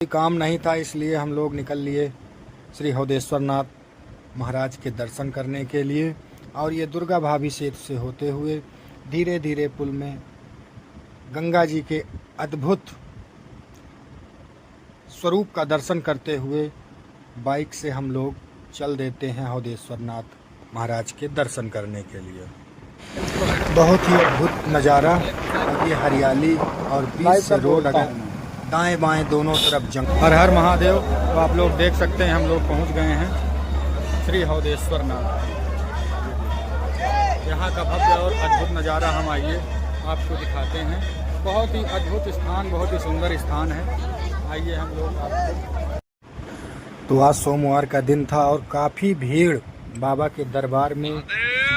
काम नहीं था, इसलिए हम लोग निकल लिए श्री हौदेश्वर नाथ महाराज के दर्शन करने के लिए। और ये दुर्गा भाभी सेतु से होते हुए धीरे धीरे पुल में गंगा जी के अद्भुत स्वरूप का दर्शन करते हुए बाइक से हम लोग चल देते हैं हौदेश्वर नाथ महाराज के दर्शन करने के लिए। बहुत ही अद्भुत नज़ारा, ये हरियाली और बीच से रोड, अगर दाएं बाएं दोनों तरफ जंगल। हर हर महादेव। तो आप लोग देख सकते हैं हम लोग पहुंच गए हैं श्री हौदेश्वर नाथ। यहाँ का भव्य और अद्भुत नज़ारा हम आइए आपको दिखाते हैं। बहुत ही अद्भुत स्थान, बहुत ही सुंदर स्थान है। आइए हम लोग आपको। तो आज सोमवार का दिन था और काफ़ी भीड़ बाबा के दरबार में,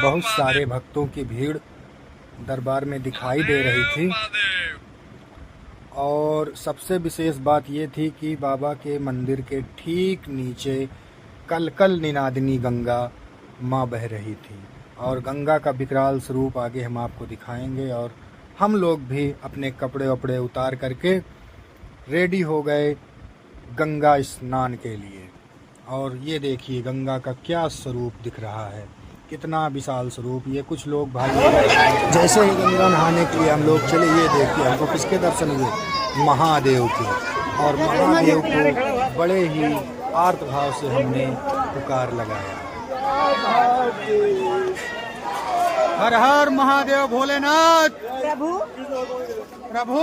बहुत सारे भक्तों की भीड़ दरबार में दिखाई दे रही थी। और सबसे विशेष बात ये थी कि बाबा के मंदिर के ठीक नीचे कलकल निनादिनी गंगा माँ बह रही थी। और गंगा का विकराल स्वरूप आगे हम आपको दिखाएंगे। और हम लोग भी अपने कपड़े वपड़े उतार करके रेडी हो गए गंगा स्नान के लिए। और ये देखिए गंगा का क्या स्वरूप दिख रहा है, कितना विशाल स्वरूप। ये कुछ लोग भाई जैसे ही गंगा नहाने के लिए हम लोग चले, ये देखिए हमको किसके दर्शन हुए, महादेव के। और महादेव को बड़े ही आर्त भाव से हमने पुकार लगाया। हर हर महादेव भोलेनाथ प्रभु प्रभु।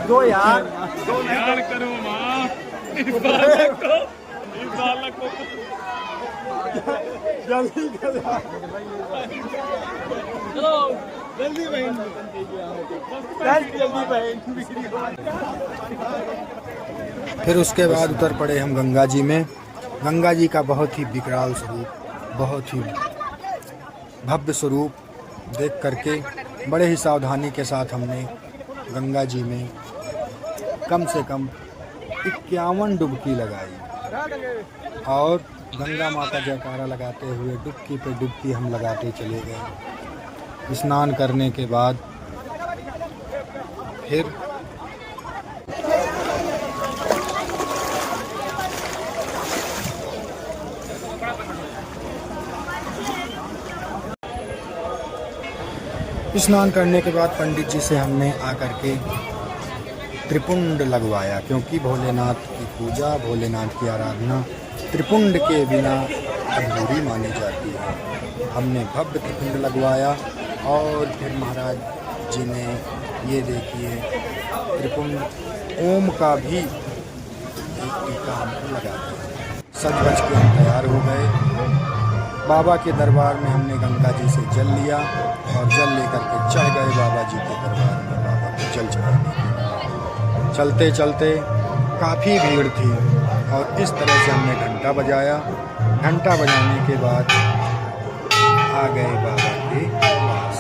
दो यार, दो नहीं करो माँ। इस बालक को जल्दी जल्दी बहन, जल्दी बहन। फिर उसके बाद उतर पड़े हम गंगा जी में। गंगा जी का बहुत ही विकराल स्वरूप, बहुत ही भव्य स्वरूप देख करके बड़े ही सावधानी के साथ हमने गंगा जी में कम से कम 51 डुबकी लगाई। और गंगा माँ का जयकारा लगाते हुए डुबकी पे डुबकी हम लगाते चले गए। स्नान करने के बाद फिर स्नान करने के बाद पंडित जी से हमने आकर के त्रिपुंड लगवाया, क्योंकि भोलेनाथ की पूजा, भोलेनाथ की आराधना त्रिपुंड के बिना अधूरी मानी जाती है। हमने भव्य त्रिपुंड लगवाया। और फिर महाराज जी ने ये देखिए त्रिपुंड ओम का भी एक टीका हमको लगा दिया। सज बज के हम तैयार हो गए। बाबा के दरबार में हमने गंगा जी से जल लिया और जल लेकर के चढ़ गए बाबा जी के दरबार में, बाबा को जल चढ़ाने के। चलते चलते काफ़ी भीड़ थी और इस तरह से हमने घंटा बजाया। घंटा बजाने के बाद आ गए बाबा के पास।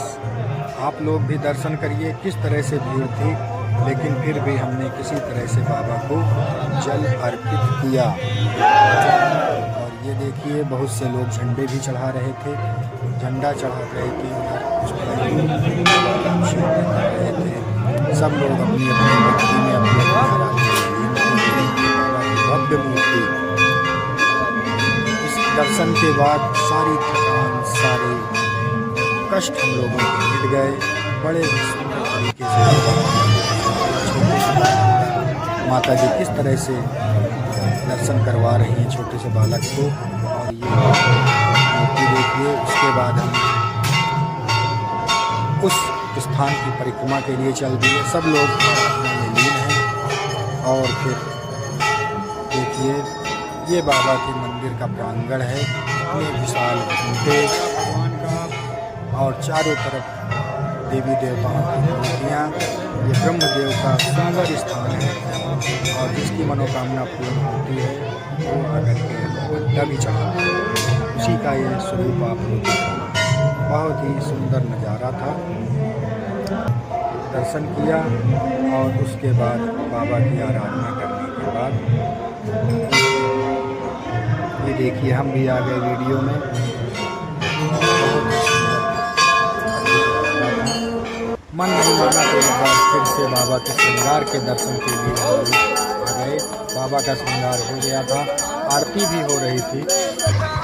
आप लोग भी दर्शन करिए किस तरह से भीड़ थी, लेकिन फिर भी हमने किसी तरह से बाबा को जल अर्पित किया। और ये देखिए बहुत से लोग झंडे भी चढ़ा रहे थे, झंडा चढ़ा रहे थे, रहे थे। सब लोग अपनी अपनी भक्ति में अपने भव्य मूर्ति। इस दर्शन के बाद सारी थकान, सारे कष्ट हम लोगों को मिट गए। बड़े सुंदर तरीके से माता जी किस तरह से दर्शन करवा रही हैं छोटे से बालक को। और ये मूर्ति देखिए। उसके बाद हम उस स्थान की परिक्रमा के लिए चल दिए। सब लोग प्रार्थना में लीन हैं। और फिर देखिए ये बाबा के मंदिर का प्रांगण है, इतने विशाल घंटे और चारों तरफ देवी देवताओं की मूर्तियाँ। ये ब्रह्मदेव का सुंदर स्थान है और जिसकी मनोकामना पूर्ण होती है वो आकर के घंटा भी चढ़ाता है। उसी का ये स्वरूप आप लोग, बहुत ही सुंदर नज़ारा था। दर्शन किया और उसके बाद बाबा की आराधना करने के बाद ये देखिए हम भी आ गए वीडियो में। बहुत एक बार फिर से बाबा के श्रृंगार के दर्शन के लिए हम लोग आ गए। बाबा का श्रृंगार हो गया था, आरती भी हो रही थी।